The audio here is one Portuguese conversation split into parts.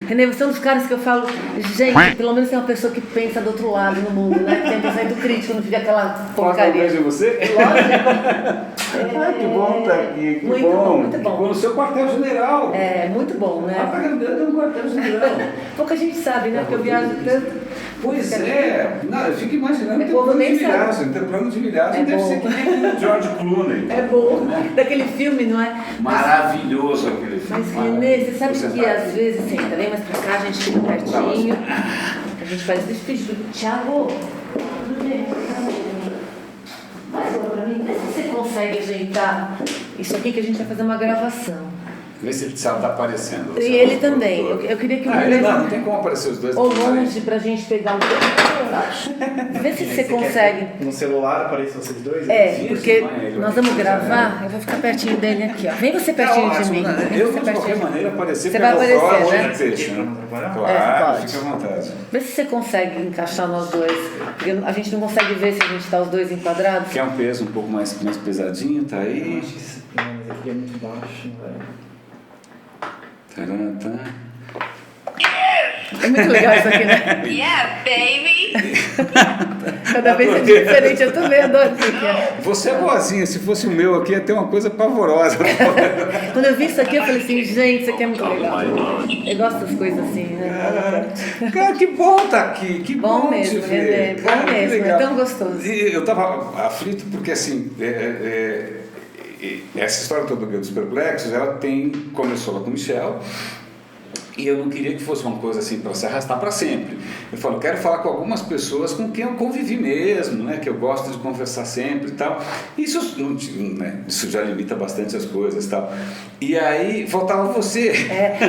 Renê, você é um dos caras que eu falo, gente, pelo menos tem uma pessoa que pensa do outro lado no mundo, né? Que tem pensamento crítico, não fica aquela porcaria. Posso você? Lógico. Que bom estar aqui, que muito bom. Muito bom. Que bom no seu quartel-general. É, muito bom, né? Lá pra Grandão tem um quartel-general. Pouca gente sabe, né? Porque eu viajo tanto. Pois é, não, eu fico imaginando tem plano de milhagem, tem plano de milhagem, deve ser que nem o George Clooney. É bom, daquele filme, não é? Maravilhoso aquele filme. Mas Renê, você sabe que às vezes, senta bem mais pra cá, a gente fica pertinho, a gente faz isso. Thiago, tudo bem? Vai agora pra mim, vê se você consegue ajeitar isso aqui que a gente vai fazer uma gravação. Vê se ela está aparecendo. E ele também. Eu queria que o ele não tem como aparecer os dois. ou longe pra gente pegar o. Vê se você consegue. No celular aparece vocês dois? É, porque nós vamos gravar, eu vou ficar pertinho dele aqui, ó. Vem você pertinho de mim. Eu vou de qualquer maneira aparecer. Você vai aparecer, né? Peixe, né? Claro, fica à vontade. Vê se você consegue encaixar nós dois. Porque a gente não consegue ver se a gente tá os dois enquadrados. Quer um peso um pouco mais pesadinho, tá aí. Eu acho que esse mas aqui é muito baixo, velho. É muito legal isso aqui, né? Yeah, baby! Cada vez é diferente, eu também adoro isso aqui. Você é boazinha, se fosse o meu aqui ia ter uma coisa pavorosa. Quando eu vi isso aqui, eu falei assim, gente, isso aqui é muito legal. Eu gosto das coisas assim, né? Cara, que bom tá aqui, que bom, Bom mesmo, te ver. Renê, Cara, bom que mesmo, é legal. tão gostoso. E eu tava aflito porque assim, essa história toda do Guia dos Perplexos, ela começou lá com o Michel, e eu não queria que fosse uma coisa assim para se arrastar para sempre. Eu falo, quero falar com algumas pessoas com quem eu convivi mesmo, né, que eu gosto de conversar sempre e tal. Isso, né, isso já limita bastante as coisas e tal. E aí, faltava você.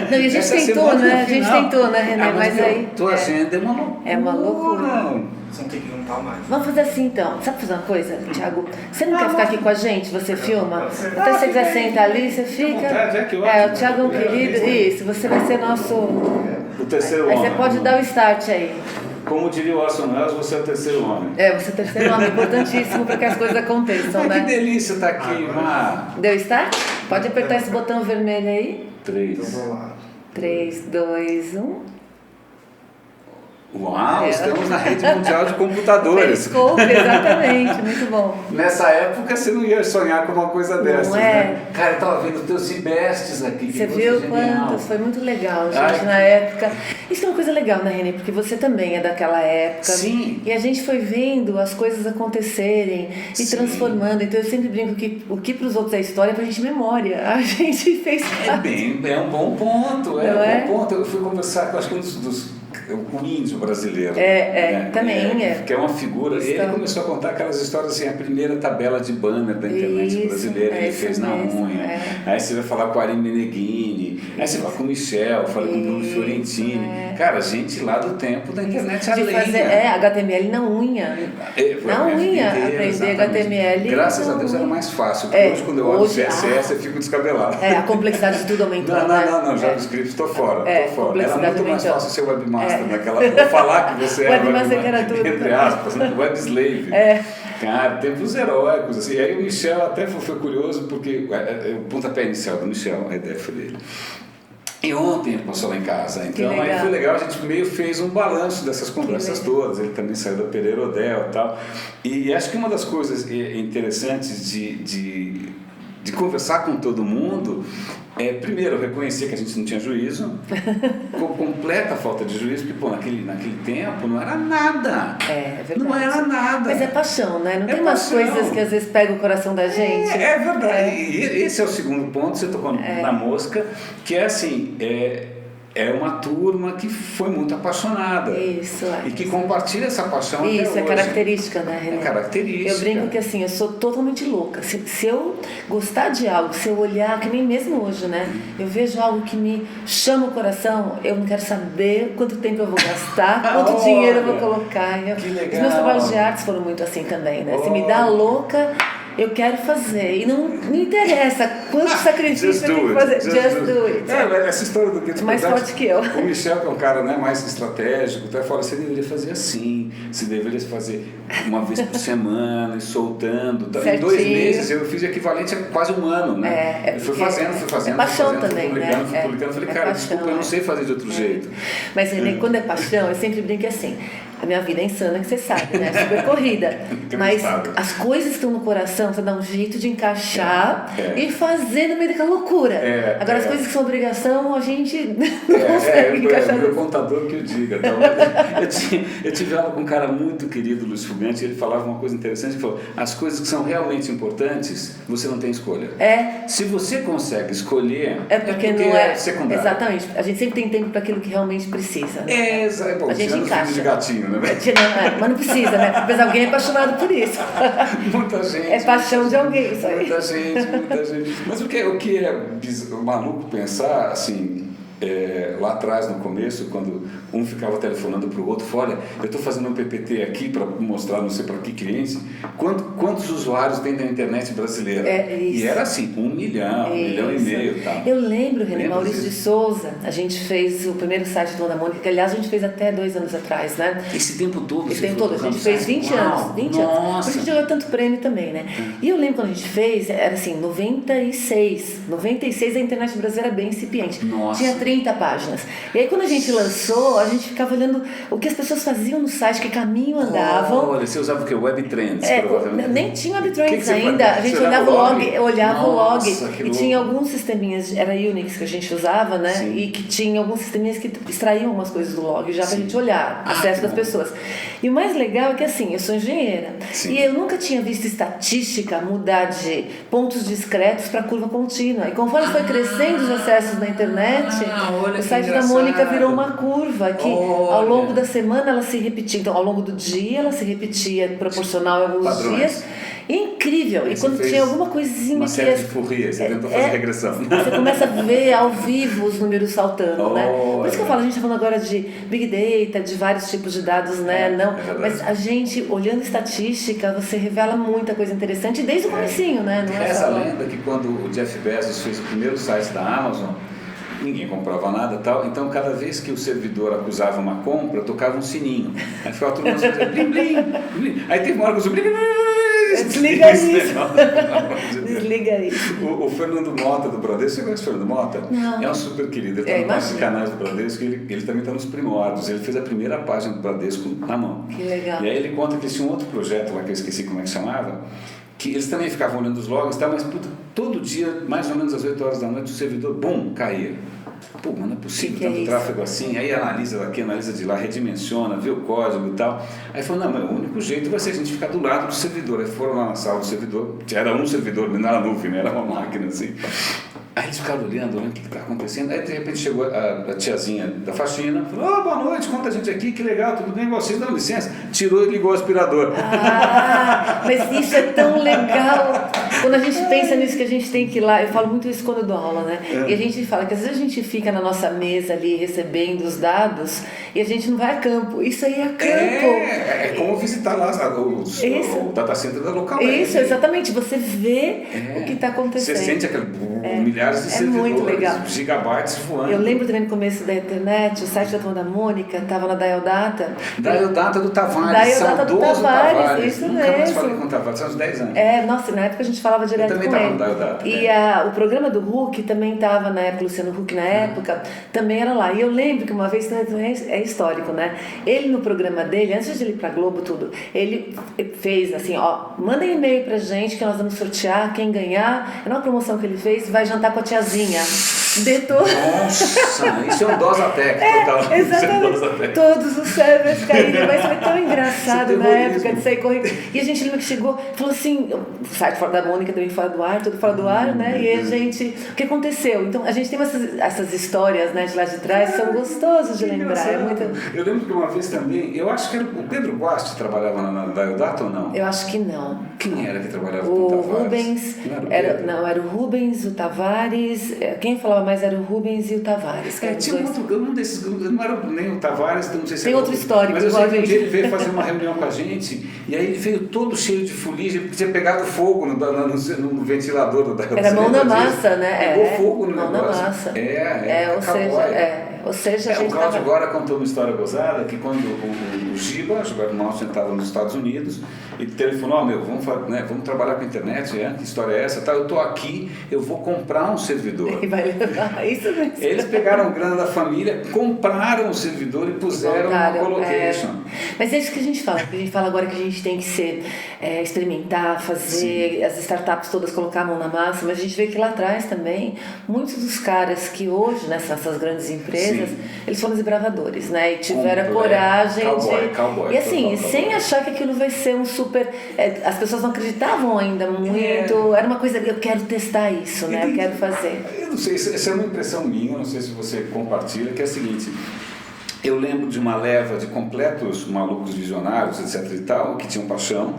Não, e a gente tentou, né? A gente tentou, né, Renê? Mas aí... Tua agenda é uma loucura. É uma loucura. Você não tem que juntar mais. Vamos fazer assim então. Sabe fazer uma coisa, Thiago? Você não quer ficar aqui com a gente? Você filma? Até se você quiser sentar ali, você fica. O Thiago é um querido. Isso, você vai ser nosso. O terceiro Aí homem. você pode dar o start aí. Como diria o Orson Welles, você é o terceiro homem. Você é o terceiro homem, importantíssimo para que as coisas aconteçam, Que né? delícia estar aqui, Mar. Deu start? Pode apertar esse botão vermelho aí. 3. Então vamos lá. 3, 2, 1. Uau, estamos na rede mundial de computadores. Periscope, exatamente, muito bom. Nessa época você não ia sonhar com uma coisa dessas, é? né? Cara, eu tava vendo teus cibestes aqui. Você viu quantos? Foi muito legal, gente, na época. Isso é uma coisa legal, né, Renê? Porque você também é daquela época. Sim. E a gente foi vendo as coisas acontecerem e transformando. Então eu sempre brinco que o que para os outros é história, pra gente memória. A gente fez É um bom ponto, Não um bom ponto. Eu fui conversar com, acho que um dos o índio brasileiro. Também é. Que é uma figura. Ele começou a contar aquelas histórias assim, a primeira tabela de banner da internet brasileira, ele fez na unha. Aí você vai falar com o Ari Meneghini, aí você vai com o Michel, fala com o Bruno Fiorentini. Cara, gente lá do tempo da internet de além. fazer HTML na unha. Na unha, aprender HTML. Graças a Deus era mais fácil, porque hoje quando eu olho CSS eu fico descabelado. A complexidade de tudo aumentou. Não, JavaScript estou fora. Era muito mais fácil ser webmaster naquela. Vou falar que você era webmaster, que era tudo. Entre aspas, web slave. Cara, tempos heróicos, assim. E aí o Michel até foi curioso, porque o pontapé inicial do Michel, a ideia foi dele. E ontem ele passou lá em casa, então aí foi legal, a gente meio fez um balanço dessas conversas todas, ele também saiu da Pereira Odell e tal, e acho que uma das coisas interessantes de conversar com todo mundo é, primeiro, reconhecer que a gente não tinha juízo, com completa falta de juízo, porque, pô, naquele tempo não era nada. É verdade. Não era nada. Mas é paixão, né? Não tem umas coisas que às vezes pegam o coração da gente. É verdade. E esse é o segundo ponto, você tocou na mosca, que é assim, é uma turma que foi muito apaixonada. Isso, E que compartilha essa paixão até Isso, hoje. é característica, né, Renê? É característica. Eu brinco que assim, eu sou totalmente louca. Se eu gostar de algo, se eu olhar, que nem mesmo hoje, né? Eu vejo algo que me chama o coração, eu não quero saber quanto tempo eu vou gastar, quanto dinheiro eu vou colocar. Que legal. Os meus trabalhos de artes foram muito assim também, né? Se me dá louca, eu quero fazer. E não interessa quanto sacrifício eu tenho que fazer. Just do it. Essa história do que mais forte que eu. O Michel, que é um cara, né, mais estratégico, até fala, você deveria fazer assim, você deveria fazer uma vez por semana, e soltando. Tá? Em 2 meses eu fiz equivalente a quase um ano, né? Eu fui fazendo. É paixão fui também, publicando, né? fui publicando. Falei, cara, paixão, desculpa, eu não sei fazer de outro jeito. Mas quando é paixão, eu sempre brinco assim. A minha vida é insana, que você sabe, né? Super corrida. Mas as coisas que estão no coração, você dá um jeito de encaixar e fazer no meio daquela loucura. Agora, as coisas que são obrigação, a gente não consegue encaixar. Meu contador que o diga. Então, eu tive aula com um cara muito querido, Luiz Fugante, e ele falava uma coisa interessante, ele falou, as coisas que são realmente importantes, você não tem escolha. Se você consegue escolher, porque não é secundário. Exatamente. A gente sempre tem tempo para aquilo que realmente precisa. Né? Bom, a gente encaixa. De gatinho, né? Mas não precisa, né? Mas alguém é apaixonado por isso. Muita gente. É paixão de alguém, isso aí. Muita gente. Mas o que é maluco pensar, assim, lá atrás, no começo, quando um ficava telefonando para o outro, olha, eu estou fazendo um PPT aqui para mostrar não sei para que cliente, quantos usuários tem na internet brasileira? E era assim, 1 milhão, 1,5 milhão. Tá? Eu lembro, René, Maurício de Souza, a gente fez o primeiro site do Turma da Mônica, que aliás a gente fez até 2 anos atrás, né? Esse tempo todo? Esse tempo todo, a gente fez 20 anos. 20 anos. Por isso a gente ganhou tanto prêmio também, né? E eu lembro quando a gente fez, era assim, 96 a internet brasileira era bem incipiente. Tinha 30 páginas. E aí quando a gente lançou, a gente ficava olhando o que as pessoas faziam no site, que caminho andavam. Olha, você usava o que? Web Trends, provavelmente. Nem tinha Web Trends ainda. A gente olhava o log e tinha alguns sisteminhas, era Unix que a gente usava, né? Sim. E que tinha alguns sisteminhas que extraíam algumas coisas do log já pra gente olhar, acesso das pessoas. E o mais legal é que assim, eu sou engenheira e eu nunca tinha visto estatística mudar de pontos discretos para curva contínua. E conforme foi crescendo os acessos na internet, o site da Mônica virou uma curva que ao longo da semana ela se repetia. Então, ao longo do dia ela se repetia proporcional a alguns dias. Incrível! E quando tinha alguma coisinha uma série de Fourier, você tentou fazer regressão. Você começa a ver ao vivo os números saltando, né? Por isso que eu falo, a gente está falando agora de Big Data, de vários tipos de dados, né? Mas a gente, olhando estatística, você revela muita coisa interessante desde o comecinho, né? Não é essa só... lenda que quando o Jeff Bezos fez o primeiro site da Amazon, ninguém comprava nada e tal, então cada vez que o servidor acusava uma compra, tocava um sininho. Aí ficava todo mundo dizendo, blim, blim, blim. Aí teve uma hora que eu blim, blim, desliga isso. Desliga isso. O Fernando Mota do Bradesco, você conhece o Fernando Mota? Não. É um super querido, ele está nos canais do Bradesco, ele também está nos primórdios, ele fez a primeira página do Bradesco na mão. Que legal. E aí ele conta que eles tinham outro projeto lá que eu esqueci como é que chamava, que eles também ficavam olhando os logs, tá? Mas todo dia, mais ou menos às 8 horas da noite, o servidor, bum, caía. Pô, mas não é possível tanto tráfego assim. Aí analisa daqui, analisa de lá, redimensiona, vê o código e tal. Aí falou, não, mas o único jeito vai ser a gente ficar do lado do servidor. Aí foram lá na sala do servidor, era um servidor, não era nuvem, né? Era uma máquina assim. Aí eles ficaram olhando o que está acontecendo. Aí de repente chegou a tiazinha da faxina, falou, boa noite, conta a gente aqui, que legal, tudo bem, vocês dão licença. Tirou e ligou o aspirador. Mas isso é tão legal. Quando a gente pensa nisso que a gente tem que ir lá, eu falo muito isso quando eu dou aula, né? E a gente fala que às vezes a gente fica na nossa mesa ali recebendo os dados e a gente não vai a campo. Isso aí é campo. É como visitar lá o data center da local. Isso, exatamente. Você vê o que está acontecendo. Você sente aquele milhares de servidores, muito legal. gigabytes voando. Eu lembro também no começo da internet, o site da Turma da Mônica estava na Dial Data. Dial Data do Tavares, saudoso Tavares. Isso Nunca mesmo. mais falei com o Tavares, há uns 10 anos. Nossa, na época a gente falava direto com ele. Eu também estava no Dial Data. E o programa do Huck também estava na época, Luciano Huck na época, também era lá. E eu lembro que uma vez, é histórico, né? Ele no programa dele, antes de ele ir pra Globo, tudo, ele fez assim, mandem e-mail pra gente que nós vamos sortear, quem ganhar, é uma promoção que ele fez, vai jantar com a tiazinha. Nossa, isso é um Dosatec total. Exatamente. Todos os servers caíram, mas foi tão engraçado na época de sair correndo. E a gente lembra que chegou, falou assim, o site fora da Mônica também fora do ar, tudo fora do ar, né? E a gente, o que aconteceu? Então a gente tem essas histórias, né, de lá de trás, são gostosas de lembrar. Eu lembro que uma vez também, eu acho que era o Pedro Guasti trabalhava na Dial Data ou não? Eu acho que não. Quem era que trabalhava com o Tavares? Rubens, era o Rubens, o Tavares, quem falava participava mais era o Rubens e o Tavares. Que eram os Tinha dois. um desses, não era nem o Tavares, não sei se Tem era outro histórico, mas eu sei que um pode dia ir. ele veio fazer uma reunião com a gente, e aí ele veio todo cheio de fuligem, porque tinha pegado fogo no ventilador da Era mão na massa, né? Pegou fogo no mão negócio. na massa. Ou seja, a gente o Cláudio tava... agora contou uma história gozada, que quando o Giba, o nosso, estava nos Estados Unidos, ele telefonou, vamos trabalhar com a internet, que história é essa? Tá, eu estou aqui, eu vou comprar um servidor. E vai levar, isso mesmo. Eles pegaram grana da família, compraram o servidor e puseram no colocation. Mas é isso que a gente fala, agora que a gente tem que experimentar, fazer, as startups todas colocar a mão na massa, mas a gente vê que lá atrás também, muitos dos caras que hoje, nessas grandes empresas, eles foram desbravadores, né? E tiveram a coragem cowboy, e assim, cowboy. sem achar que aquilo vai ser um super... as pessoas não acreditavam ainda muito, era uma coisa, eu quero testar isso, né? Eu quero fazer. Eu não sei, essa é uma impressão minha, não sei se você compartilha, que é a seguinte... Eu lembro de uma leva de completos malucos visionários, etc e tal, que tinham paixão.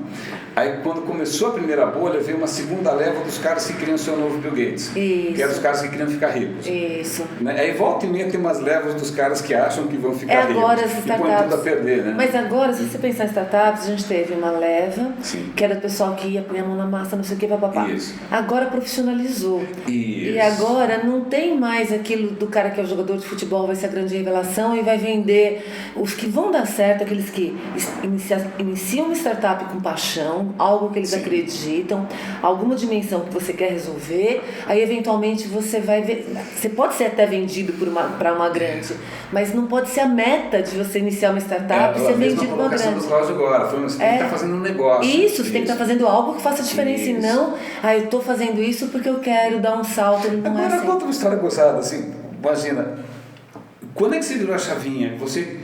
Aí, quando começou a primeira bolha, veio uma segunda leva dos caras que queriam ser o novo Bill Gates. Isso. Que eram os caras que queriam ficar ricos. Isso. Aí, volta e meia, tem umas levas dos caras que acham que vão ficar ricos. Agora as startups. E põem tudo a perder, né? Mas agora, se você pensar em startups, a gente teve uma leva, Sim. que era o pessoal que ia pôr a mão na massa, não sei o que, papapá. Isso. Agora profissionalizou. Isso. E agora não tem mais aquilo do cara que é o jogador de futebol, vai ser a grande revelação e vai vender. Os que vão dar certo, aqueles que iniciam uma startup com paixão, algo que eles acreditam, alguma dimensão que você quer resolver, aí eventualmente você vai ver. Você pode ser até vendido para uma grande, mas não pode ser a meta de você iniciar uma startup e ser vendido para uma grande. Do Cláudio agora, você tem que estar fazendo um negócio. Isso, você tem que estar fazendo algo que faça diferença e não, eu estou fazendo isso porque eu quero dar um salto. Não Agora, é assim. conta uma história gozada, assim, imagina, quando é que você virou a chavinha? Você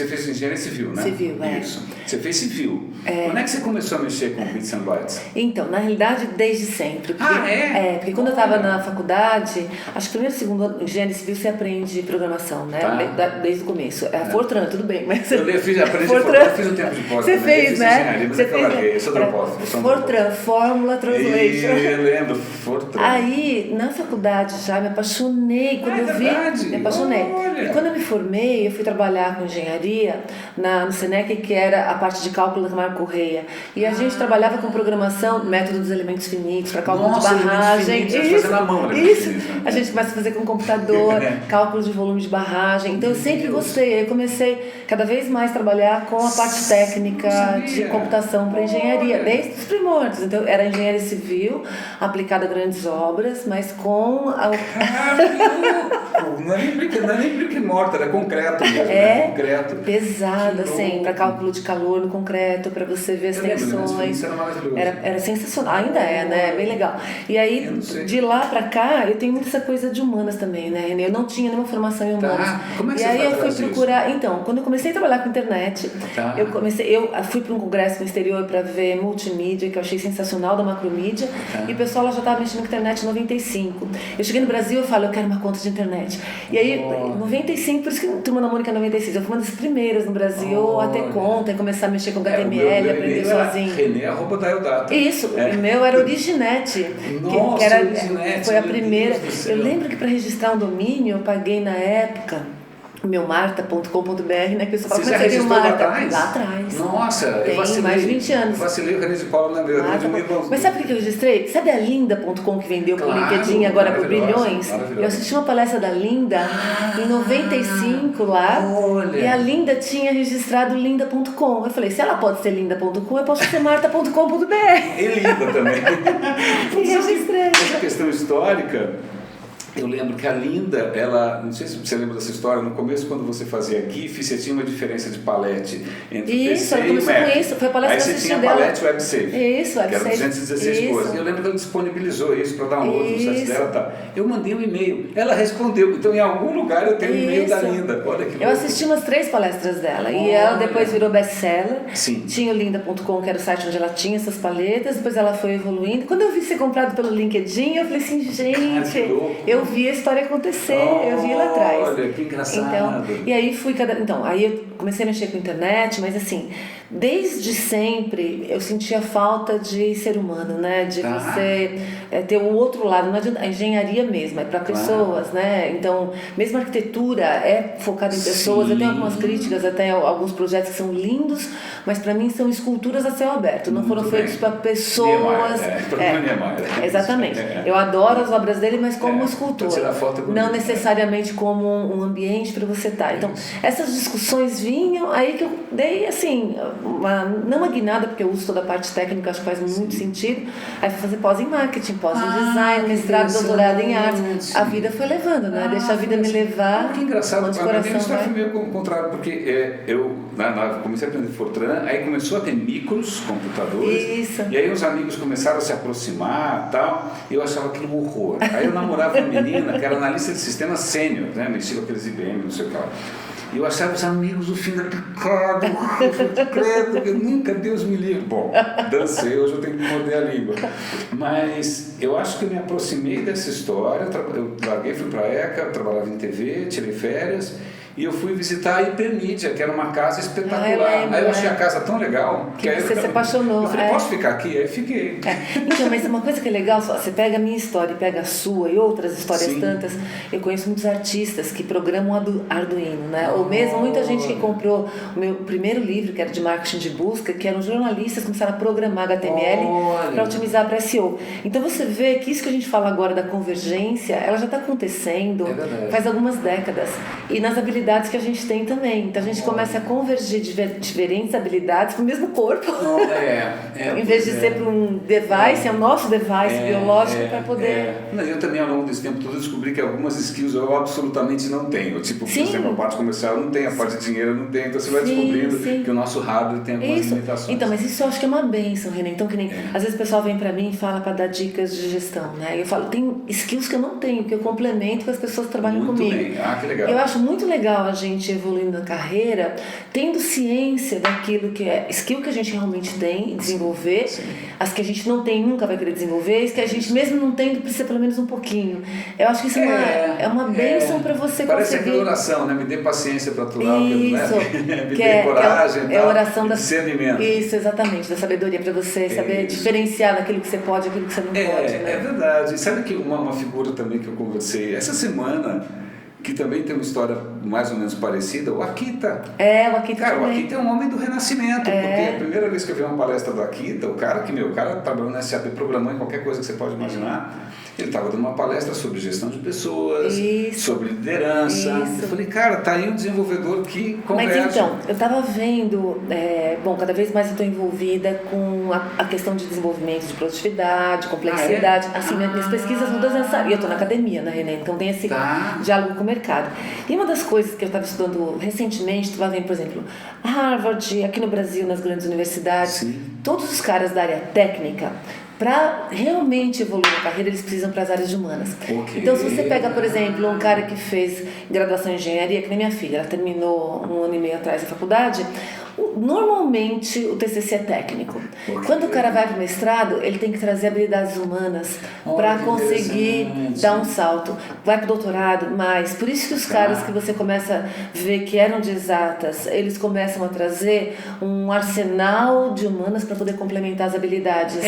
fez engenharia civil, né? Civil, Isso. Você fez civil. Quando é que você começou a mexer com Bits and Bytes? Então, na realidade, desde sempre. Porque, porque quando eu estava na faculdade, acho que primeiro e segundo ano, engenharia civil, você aprende programação, né? Desde o começo. Fortran, tudo bem, mas... Eu fiz um tempo de pós. Você fez, né? Mas eu larguei, eu sou drop-off. Fortran, Fórmula Translation. Eu lembro, Fortran. Aí, na faculdade já, me apaixonei. Quando eu vi, me apaixonei. Olha. E quando eu me formei, eu fui trabalhar com engenharia no Senec, que era a parte de cálculo da Camargo Correia. E a gente trabalhava com programação, método dos elementos finitos, para cálculo de barragem. Isso, na mão, isso. A gente começa a fazer com computador, cálculo de volume de barragem. Então eu sempre gostei. Aí eu comecei cada vez mais a trabalhar com a parte técnica de computação para engenharia, desde os primórdios. Então era engenharia civil, aplicada a grandes obras, mas com a... Não é nem brick morta, era concreto mesmo. Concreto. Pesado, assim, para cálculo de calor no concreto, para você ver as tensões. Era sensacional, ainda é, né? Bem legal. E aí, de lá para cá, eu tenho muito essa coisa de humanas também, né, Renê? Eu não tinha nenhuma formação em humanas. Como é que e você aí eu fui isso? procurar. Então, quando eu comecei a trabalhar com internet, eu fui para um congresso no exterior para ver multimídia, que eu achei sensacional, da Macromídia, e o pessoal lá já estava mexendo com internet em 95. Eu cheguei no Brasil e falo, eu quero uma conta de internet. E aí, 95, por isso que Turma da Mônica 96, eu fui uma das primeiras no Brasil a ter conta e começar a mexer com HTML, aprender sozinho. Renê@dialdata. Isso, o meu era Originete. Nossa, que era, Originete, foi a primeira. Eu lembro que para registrar um domínio eu paguei na época meumarta.com.br, né? Que eu Você já registrou lá atrás? Lá atrás. Nossa, tem eu vacilei. Mais de 20 anos. Vacilei o René de Paula na minha. Mas sabe por que eu registrei? Sabe a Linda.com que vendeu pro LinkedIn agora por bilhões? Eu assisti uma palestra da Linda em 95 lá. Olha. E a Linda tinha registrado Linda.com. Eu falei, se ela pode ser Linda.com, eu posso ser Marta.com.br. E Linda também. E registrei. Essa questão histórica. Eu lembro que a Linda, não sei se você lembra dessa história, no começo, quando você fazia GIF, você tinha uma diferença de palete entre o PC e o Mac. Com isso, foi a palestra aí que eu você tinha dela. palete WebSafe. Isso, que era 216 cores. Eu lembro que ela disponibilizou isso para download no site dela. Tá. Eu mandei um e-mail, ela respondeu. Então, em algum lugar eu tenho um e-mail da Linda. Olha que louco. Eu assisti umas 3 palestras dela. E ela depois virou best-seller. Sim. Tinha o Linda.com, que era o site onde ela tinha essas paletas. Depois ela foi evoluindo. Quando eu vi ser comprado pelo LinkedIn, eu falei assim, gente, eu vi a história acontecer, eu vi lá atrás. Olha, que engraçado. Então, e aí aí eu comecei a mexer com a internet, mas assim, desde sempre eu sentia falta de ser humano, né? De você ter o outro lado, não adianta, a engenharia mesmo, é para pessoas, né? Então, mesmo a arquitetura é focada em pessoas. Eu tenho algumas críticas, até alguns projetos que são lindos, mas para mim são esculturas a céu aberto, não foram feitos para pessoas. Exatamente. Eu adoro as obras dele, mas como escultor, não necessariamente como um ambiente para você estar. Então, essas discussões vinham, aí que eu dei, assim, não uma guinada, porque eu uso toda a parte técnica, acho que faz muito sentido. Aí fui fazer pós em marketing, pós em design, mestrado, doutorado em artes. A vida foi levando, né? Deixa a vida me levar. Que engraçado, onde o coração vai. foi meio contrário, porque eu comecei a aprender Fortran, aí começou a ter micros computadores. Isso. E aí os amigos começaram a se aproximar e tal, e eu achava aquilo um horror. Aí eu namorava uma menina que era analista de sistema sênior, né? Mexia com aqueles IBM, não sei o que lá. E eu achava os amigos o fim da picada, credo, eu nunca, Deus me livre. Bom, dancei, hoje eu tenho que morder a língua. Mas eu acho que eu me aproximei dessa história, eu larguei, fui para a ECA, trabalhava em TV, tirei férias, e eu fui visitar a Hipermídia, que era uma casa espetacular. Aí eu achei a casa tão legal que aí você se apaixonou. Eu falei, posso ficar aqui? Aí fiquei. Então, mas uma coisa que é legal, você pega a minha história e pega a sua e outras histórias tantas. Eu conheço muitos artistas que programam Arduino, né? Ou mesmo muita gente que comprou o meu primeiro livro, que era de marketing de busca, que eram jornalistas que começaram a programar HTML para otimizar para SEO. Então você vê que isso que a gente fala agora da convergência, ela já está acontecendo faz algumas décadas. E nas habilidades que a gente tem também. Então a gente começa a convergir diferentes habilidades para o mesmo corpo. Em vez de ser para um device, é o nosso device biológico para poder... Eu também, ao longo desse tempo todo, descobri que algumas skills eu absolutamente não tenho. Tipo, por exemplo, a parte comercial eu não tenho, a parte de dinheiro eu não tenho. Então você vai descobrindo que o nosso hardware tem algumas limitações. Então, mas isso eu acho que é uma bênção, Renan. Então, que nem às vezes o pessoal vem para mim e fala para dar dicas de gestão, né? Eu falo, tem skills que eu não tenho, que eu complemento com as pessoas que trabalham muito comigo. Bem. Que legal. Eu acho muito legal a gente evoluindo na carreira, tendo ciência daquilo que é skill que a gente realmente tem, desenvolver, as que a gente não tem nunca vai querer desenvolver, as que a gente mesmo não tem precisa pelo menos um pouquinho. Eu acho que isso é uma bênção para você parece conseguir. Parece aquela oração, né? Me dê paciência para aturar, isso, me dê coragem, é a oração da discernimento. Isso, exatamente, da sabedoria, para você saber diferenciar daquilo que você pode e aquilo que você não pode. Né? É verdade. Sabe que uma figura também que eu conversei essa semana, que também tem uma história mais ou menos parecida, o Akita. O Akita Cara, também. o Akita é um homem do renascimento, porque a primeira vez que eu vi uma palestra do Akita, o cara trabalhou na SAP, programou em qualquer coisa que você pode imaginar, ele estava dando uma palestra sobre gestão de pessoas, sobre liderança. Eu falei, cara, tá aí um desenvolvedor que converge. Mas então, eu estava vendo, cada vez mais eu estou envolvida com a questão de desenvolvimento de produtividade, complexidade, assim, minhas pesquisas todas nessa área. E eu estou na academia, né, Renan? Então tem esse diálogo com o mercado. E uma das coisas que eu estava estudando recentemente, tu vai ver, por exemplo, Harvard, aqui no Brasil, nas grandes universidades, todos os caras da área técnica, para realmente evoluir na carreira, eles precisam para as áreas humanas. Então, se você pega, por exemplo, um cara que fez graduação em engenharia, que nem minha filha, ela terminou 1 ano e meio atrás a faculdade, normalmente o TCC é técnico. Quando o cara vai para o mestrado, ele tem que trazer habilidades humanas para conseguir dar um salto. Vai para o doutorado, mas por isso que os caras que você começa a ver que eram de exatas, eles começam a trazer um arsenal de humanas para poder complementar as habilidades.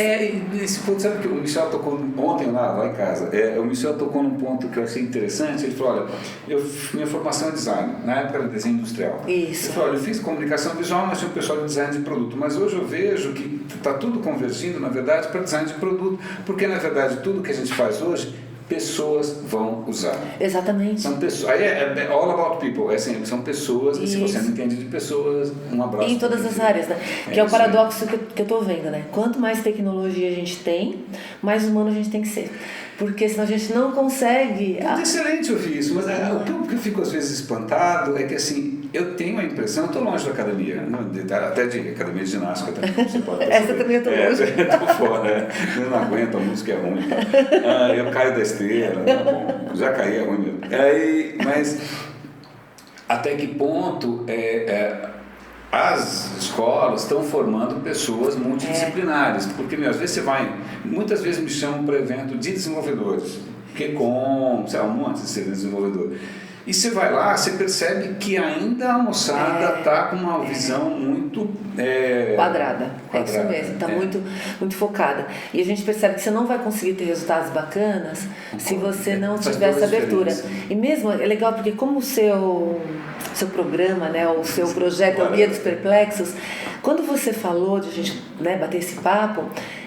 Esse ponto, sabe que o Michel tocou ontem lá em casa? O Michel tocou num ponto que eu achei interessante. Ele falou, olha, minha formação é design, na época era desenho industrial. Isso. Ele falou, olha, eu fiz comunicação visual, mas tinha um pessoal de design de produto. Mas hoje eu vejo que está tudo convergindo, na verdade, para design de produto. Porque, na verdade, tudo que a gente faz hoje, pessoas vão usar. Exatamente. São pessoas. Aí é all about people. São pessoas. E se você não entende de pessoas, um abraço. E em todas as áreas, né? Que é o paradoxo que eu estou vendo, né? Quanto mais tecnologia a gente tem, mais humano a gente tem que ser. Porque senão a gente não consegue... É excelente ouvir isso, mas o que eu fico às vezes espantado é que assim, eu tenho a impressão, eu estou longe da academia, até de academia de ginástica também, você pode perceber. Essa também eu estou longe. Estou fora, eu não aguento, a música é ruim. Eu caio da esteira, bom, já caí, é ruim mesmo. Mas até que ponto as escolas estão formando pessoas multidisciplinares, porque às vezes muitas vezes me chamam para evento de desenvolvedores, um monte de ser desenvolvedor. E você vai lá, você percebe que ainda a moçada está com uma visão muito quadrada. É isso mesmo, está muito, muito focada. E a gente percebe que você não vai conseguir ter resultados bacanas se você não tiver essa abertura. E mesmo é legal porque como o seu programa, né, o seu projeto é o Guia dos Perplexos, quando você falou de a gente, né, bater esse papo,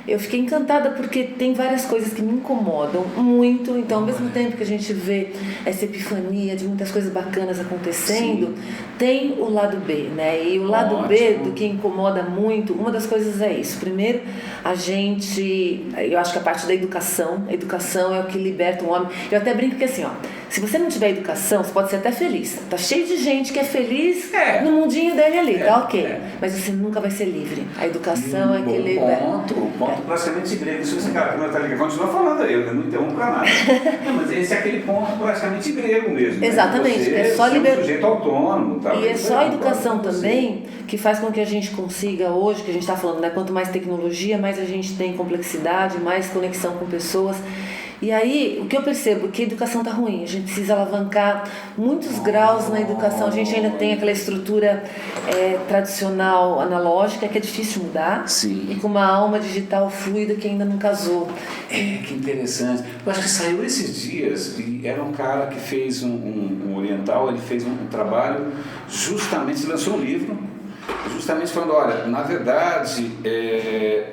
eu fiquei encantada porque tem várias coisas que me incomodam muito. Então, ao mesmo tempo que a gente vê essa epifania de muitas coisas bacanas acontecendo, tem o lado B, né? E o lado B do que incomoda muito, uma das coisas é isso. Primeiro, eu acho que a parte da educação, a educação é o que liberta o homem. Eu até brinco que assim, ó, se você não tiver educação, você pode ser até feliz. Tá cheio de gente que é feliz no mundinho dele ali, tá ok. Mas você nunca vai ser livre. A educação é que liberta. O ponto praticamente grego. Se você, cara, continua falando aí, eu não interrompo pra nada. Não, mas esse é aquele ponto praticamente grego mesmo. Exatamente. Né? É só um sujeito autônomo. Tá? E é só a educação também que faz com que a gente consiga hoje, que a gente está falando, né? Quanto mais tecnologia, mais a gente tem complexidade, mais conexão com pessoas. E aí, o que eu percebo é que a educação está ruim, a gente precisa alavancar muitos graus na educação, a gente ainda tem aquela estrutura tradicional, analógica, que é difícil mudar, Sim. E com uma alma digital fluida que ainda não casou. Que interessante. Eu acho que saiu esses dias, e era um cara que fez um oriental, ele fez um trabalho, justamente lançou um livro, justamente falando, olha, na verdade,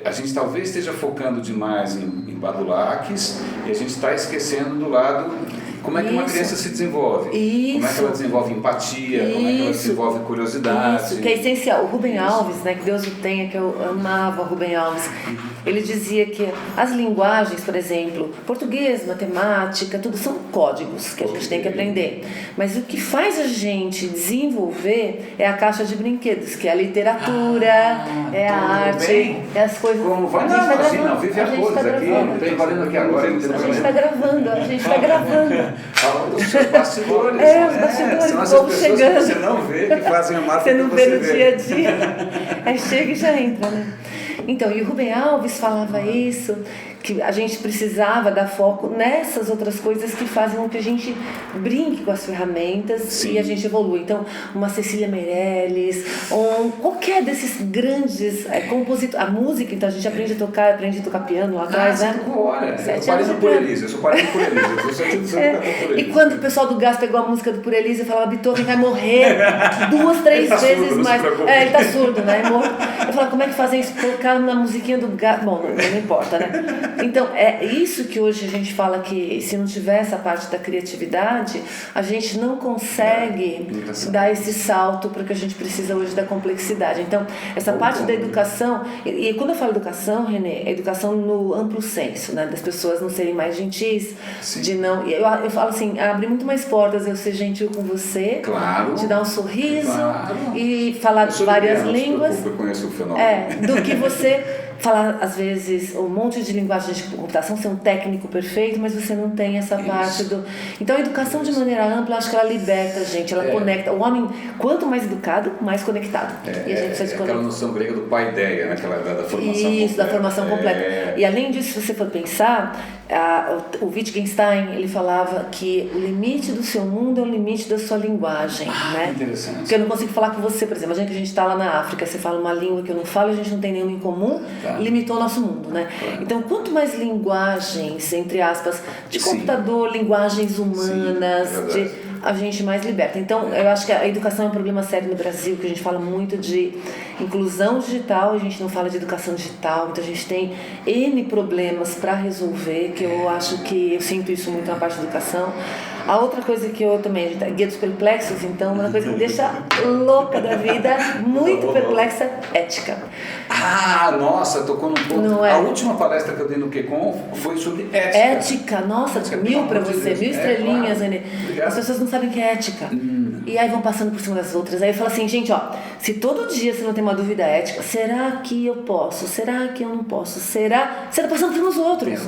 a gente talvez esteja focando demais em badulaques e a gente está esquecendo do lado como é que uma criança se desenvolve, como é que ela desenvolve empatia, como é que ela desenvolve curiosidade. Isso, que é essencial. O Rubem Alves, né, que Deus o tenha, que eu amava o Rubem Alves, ele dizia que as linguagens, por exemplo, português, matemática, tudo são códigos que a gente tem que aprender. Mas o que faz a gente desenvolver é a caixa de brinquedos, que é a literatura, é a arte, é as coisas... Como vai? Não, vive a coisa aqui, não tem valendo aqui agora. A gente está gravando, Falando dos seus bastidores. Os bastidores, são essas pessoas chegando. que você não vê, que fazem a marca você não que vê você no vê. dia a dia. Aí chega e já entra, né? Então, e o Rubem Alves falava isso, que a gente precisava dar foco nessas outras coisas que fazem com que a gente brinque com as ferramentas e a gente evolua. Então, uma Cecília Meirelles, ou qualquer desses grandes compositores. A música, então, a gente aprende a tocar piano lá atrás, né? Eu parei no Purelise, eu sou parecido com Purelise. E quando o pessoal do Gás pegou a música do Purelise, eu falava, Beethoven vai morrer 2, 3 vezes surdo, mais. Ele tá surdo, né? Eu falava, como é que fazem isso? Colocar na musiquinha do Gás. Bom, não importa, né? Então, é isso que hoje a gente fala que se não tiver essa parte da criatividade, a gente não consegue dar esse salto para o que a gente precisa hoje da complexidade. Então, essa parte da educação, e quando eu falo educação, Renê, é educação no amplo senso, né? Das pessoas não serem mais gentis, de não... Eu falo assim, abre muito mais portas eu ser gentil com você, te dar um sorriso e falar várias línguas, Eu conheço o fenômeno. do que você... falar, às vezes, um monte de linguagem de computação, ser um técnico perfeito, mas você não tem essa parte do... Então, a educação, de maneira ampla, acho que ela liberta a gente, ela conecta. O homem, quanto mais educado, mais conectado. E a gente precisa de aquela noção grega do paideia, né? Aquela da formação completa. Isso, da formação completa. E, além disso, se você for pensar, o Wittgenstein, ele falava que o limite do seu mundo é o limite da sua linguagem, né? Interessante. Porque eu não consigo falar com você, por exemplo, imagina que a gente está lá na África, você fala uma língua que eu não falo, a gente não tem nenhuma em comum, limitou o nosso mundo, né? Então, quanto mais linguagens, entre aspas, de computador, linguagens humanas, a gente mais liberta. Então, eu acho que a educação é um problema sério no Brasil, que a gente fala muito de inclusão digital, a gente não fala de educação digital, então a gente tem N problemas para resolver, que eu acho que eu sinto isso muito na parte da educação. A outra coisa que eu também, Guia dos Perplexos, então, uma coisa que me deixa louca da vida, muito perplexa, ética. Nossa, tocou num ponto. Não é? A última palestra que eu dei no QCon foi sobre ética. Ética, nossa, 1000 para você, 1000 estrelinhas, Nenê. As pessoas não sabem o que é ética. E aí vão passando por cima das outras. Aí eu falo assim, gente, ó, se todo dia você não tem uma dúvida ética, será que eu posso? Será que eu não posso? Será? Você tá passando por uns outros.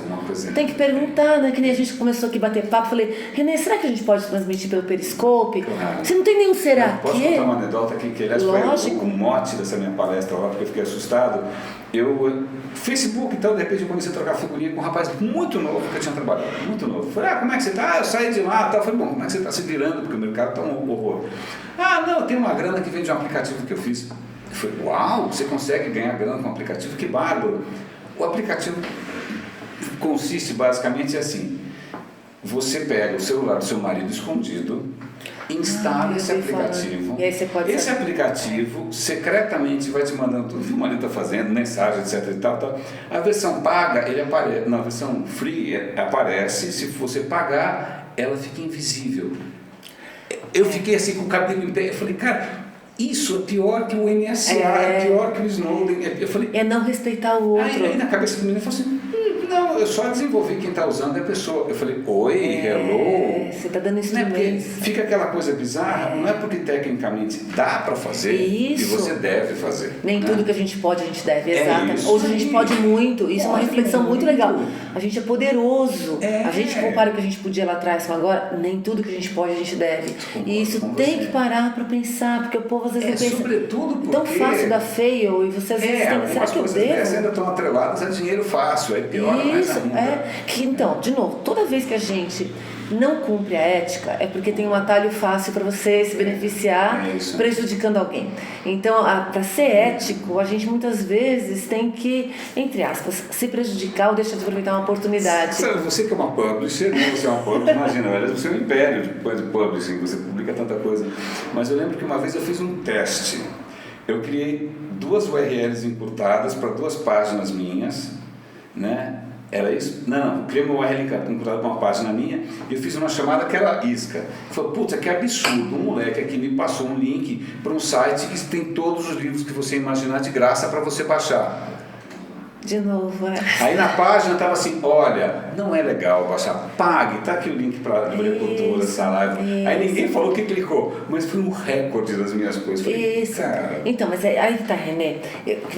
Tem que perguntar, né? Que nem a gente começou aqui a bater papo, falei, Renê, será que a gente pode transmitir pelo Periscope? Claro. Você não tem nenhum será que? Posso contar uma anedota aqui, que aliás foi o mote dessa minha palestra lá, porque eu fiquei assustado. Facebook, então, de repente eu comecei a trocar figurinha com um rapaz muito novo que eu tinha trabalhado, muito novo. Falei, como é que você tá? Eu saí de lá, tal. Falei, bom, como é que você tá se virando? Porque o mercado tá um horror. Não, tem uma grana que vem de um aplicativo que eu fiz. Eu falei, uau, você consegue ganhar grana com um aplicativo? Que bárbaro. O aplicativo consiste basicamente assim, você pega o celular do seu marido escondido, instala esse aplicativo. E aí você pode esse aplicativo secretamente vai te mandando tudo que o marido está fazendo, mensagem, etc. E tal. A versão paga, ele aparece, na versão free aparece, se você pagar, ela fica invisível. Eu fiquei assim com o cabelo em pé, eu falei, cara, isso é pior que o NSA, é pior que o Snowden. Eu falei, é não respeitar o outro. Aí na cabeça do menino falou assim, não, eu só desenvolvi, quem está usando é a pessoa. Eu falei, oi, hello. Você está dando instrumentos. Fica aquela coisa bizarra, não é porque tecnicamente dá para fazer e você deve fazer. Nem tudo que a gente pode, a gente deve, exatamente. Hoje a gente pode muito, isso é uma reflexão muito legal. A gente é poderoso. A gente compara o que a gente podia lá atrás com agora, nem tudo que a gente pode, a gente deve. E isso tem que parar para pensar, porque o povo às vezes não pensa. Sobretudo porque tão fácil dar fail e você às vezes tem, será que eu devo? Ainda estão atreladas a dinheiro fácil, é pior. Isso, então, de novo, toda vez que a gente não cumpre a ética, é porque tem um atalho fácil para você se beneficiar prejudicando alguém. Então, para ser ético, a gente muitas vezes tem que, entre aspas, se prejudicar ou deixar de aproveitar uma oportunidade. Você que é uma publisher, você é uma publisher, imagina, você é um império de publishing, você publica tanta coisa. Mas eu lembro que uma vez eu fiz um teste. Eu criei 2 URLs encurtadas para 2 páginas minhas, né? Era isso? Não, eu criei uma URL encurtada para uma página minha e eu fiz uma chamada que era isca. Eu falei, putz, que absurdo, um moleque aqui me passou um link para um site que tem todos os livros que você imaginar de graça para você baixar. De novo, Aí na página estava assim, olha, não é legal baixar, pague, tá aqui o link para a Cultura, essa live. Aí ninguém falou que clicou, mas foi um recorde das minhas coisas. Falei, cara... Então, mas aí tá, Renê,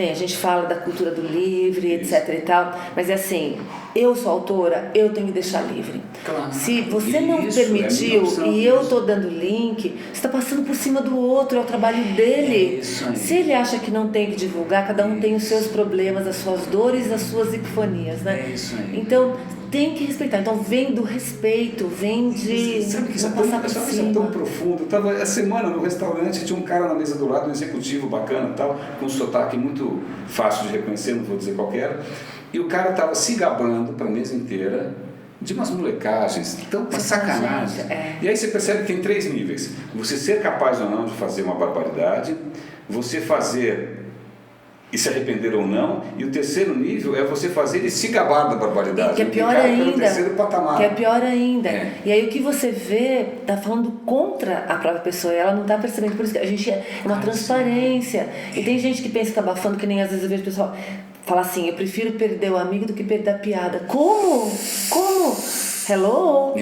a gente fala da cultura do livre, etc e tal, mas é assim, eu sou autora, eu tenho que deixar livre. Claro, se você não permitiu e eu tô dando link, você está passando por cima do outro, é o trabalho dele. Se ele acha que não tem que divulgar, cada um tem os seus problemas, as suas dores, as suas epifanias, né? Então, tem que respeitar. Então, vem do respeito, vem de sabe que não passar por cima. É tão profundo. Eu estava essa semana no restaurante, tinha um cara na mesa do lado, um executivo bacana, tal, com um sotaque muito fácil de reconhecer, não vou dizer qual era. E o cara estava se gabando para a mesa inteira de umas molecagens, então uma sacanagem. E aí você percebe que tem 3 níveis. Você ser capaz ou não de fazer uma barbaridade, você fazer e se arrepender ou não, e o terceiro nível é você fazer e se gabar da barbaridade. Que é pior ainda. Terceiro patamar. Que é pior ainda. E aí o que você vê está falando contra a própria pessoa, e ela não está percebendo. Por isso que a gente é uma transparência. E tem gente que pensa que está abafando, que nem às vezes eu vejo o pessoal falar assim, eu prefiro perder o amigo do que perder a piada. Como? Hello?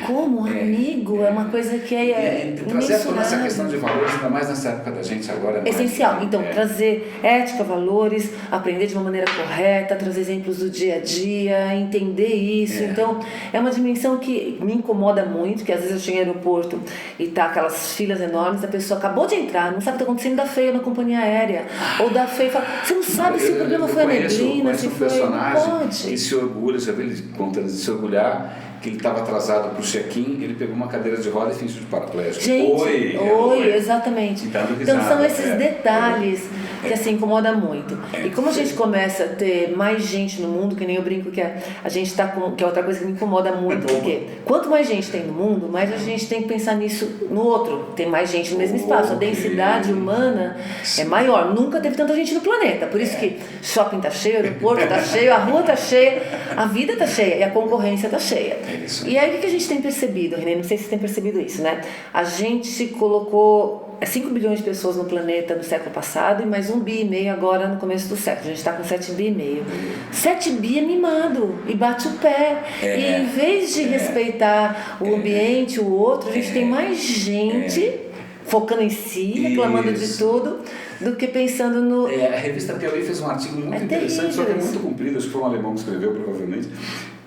Como? Amigo? É uma coisa que é trazer essa questão de valores, ainda mais nessa época da gente agora. É essencial. Então, trazer ética, valores, aprender de uma maneira correta, trazer exemplos do dia a dia, entender isso. Então, é uma dimensão que me incomoda muito, que às vezes eu chego no aeroporto e tá aquelas filas enormes, a pessoa acabou de entrar, não sabe o que está acontecendo, dá feio na companhia aérea. Ou dá feio e fala, você não sabe se o problema foi a neblina, se foi... personagem que se orgulha, já vi ele contando de se orgulhar, que ele estava atrasado para o check-in, ele pegou uma cadeira de roda e fingiu de paraplégico. Gente, oi, exatamente. Então são esses detalhes que assim incomoda muito. E como a gente começa a ter mais gente no mundo, que nem eu brinco que a gente está com, que é outra coisa que me incomoda muito, porque quanto mais gente tem no mundo, mais a gente tem que pensar nisso no outro. Tem mais gente no mesmo espaço, a densidade humana é maior. Nunca teve tanta gente no planeta. Por isso que shopping tá cheio, o aeroporto tá cheio, a rua tá cheia, a vida tá cheia e a concorrência tá cheia. E aí o que a gente tem percebido, Renê? Não sei se você tem percebido isso, né? A gente colocou 5 bilhões de pessoas no planeta no século passado e mais 1,5 bi agora no começo do século. A gente está com 7,5 bi. 7 bi é mimado e bate o pé. E em vez de respeitar o ambiente, o outro, a gente tem mais gente focando em si, reclamando de tudo, do que pensando no... A revista Piauí fez um artigo muito interessante, só que é muito comprido, acho que foi um alemão que escreveu, provavelmente,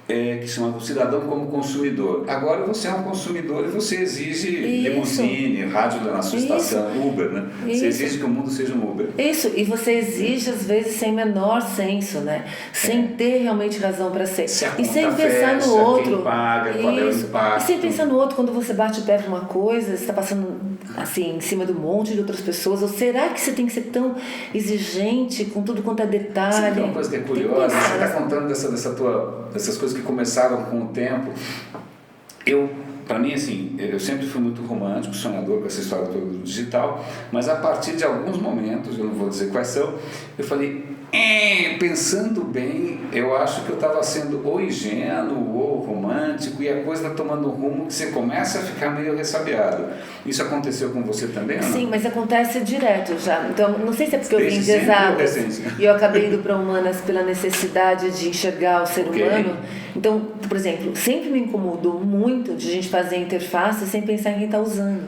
que se chama O Cidadão como Consumidor. Agora você é um consumidor e você exige limusine, rádio na sua estação, Uber, né? Você exige que o mundo seja um Uber. Isso, e você exige às vezes sem menor senso, né? Sem ter realmente razão para ser. E sem pensar no outro. Quem paga, qual é o impacto. E sem pensar no outro, quando você bate o pé para uma coisa, você está passando assim em cima de um monte de outras pessoas, ou será que você tem que ser tão exigente com tudo quanto é detalhe? Sabe uma coisa que é curiosa? Você está contando dessas coisas que começaram com o tempo. Para mim, assim, eu sempre fui muito romântico, sonhador com essa história toda do digital, mas a partir de alguns momentos, eu não vou dizer quais são, eu falei, pensando bem, eu acho que eu estava sendo ou ingênuo ou romântico, e a coisa está tomando um rumo que você começa a ficar meio ressabiado. Isso aconteceu com você também, Ana? Sim, mas acontece direto já. Então, não sei se é porque eu vim de exatas e eu acabei indo para humanas pela necessidade de enxergar o ser humano. Então, por exemplo, sempre me incomodou muito de a gente fazer interface sem pensar em quem está usando.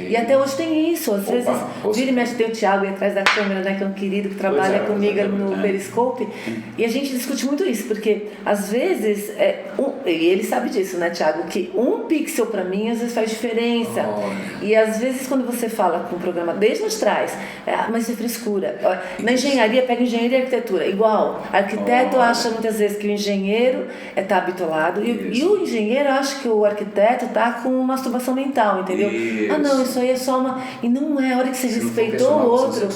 E até hoje tem isso. Às vezes, vira e mexe, tem o Thiago aí atrás da câmera, né, que é um querido que trabalha comigo no Periscope, e a gente discute muito isso, porque às vezes, e ele sabe disso, né, Thiago, que um pixel para mim às vezes faz diferença. E às vezes quando você fala com o programa, desde nos traz, mas é frescura. Na engenharia, pega engenharia e arquitetura, igual. Arquiteto acha muitas vezes que o engenheiro está habitolado, e o engenheiro acha que o arquiteto está com masturbação mental, entendeu? Isso. Não, isso aí é só uma... E não é a hora que você respeitou o outro.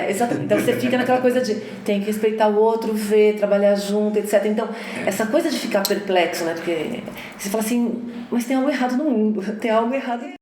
Exatamente. Então você fica naquela coisa de tem que respeitar o outro, ver, trabalhar junto, etc. Então, essa coisa de ficar perplexo, né? Porque você fala assim, mas tem algo errado no mundo, tem algo errado.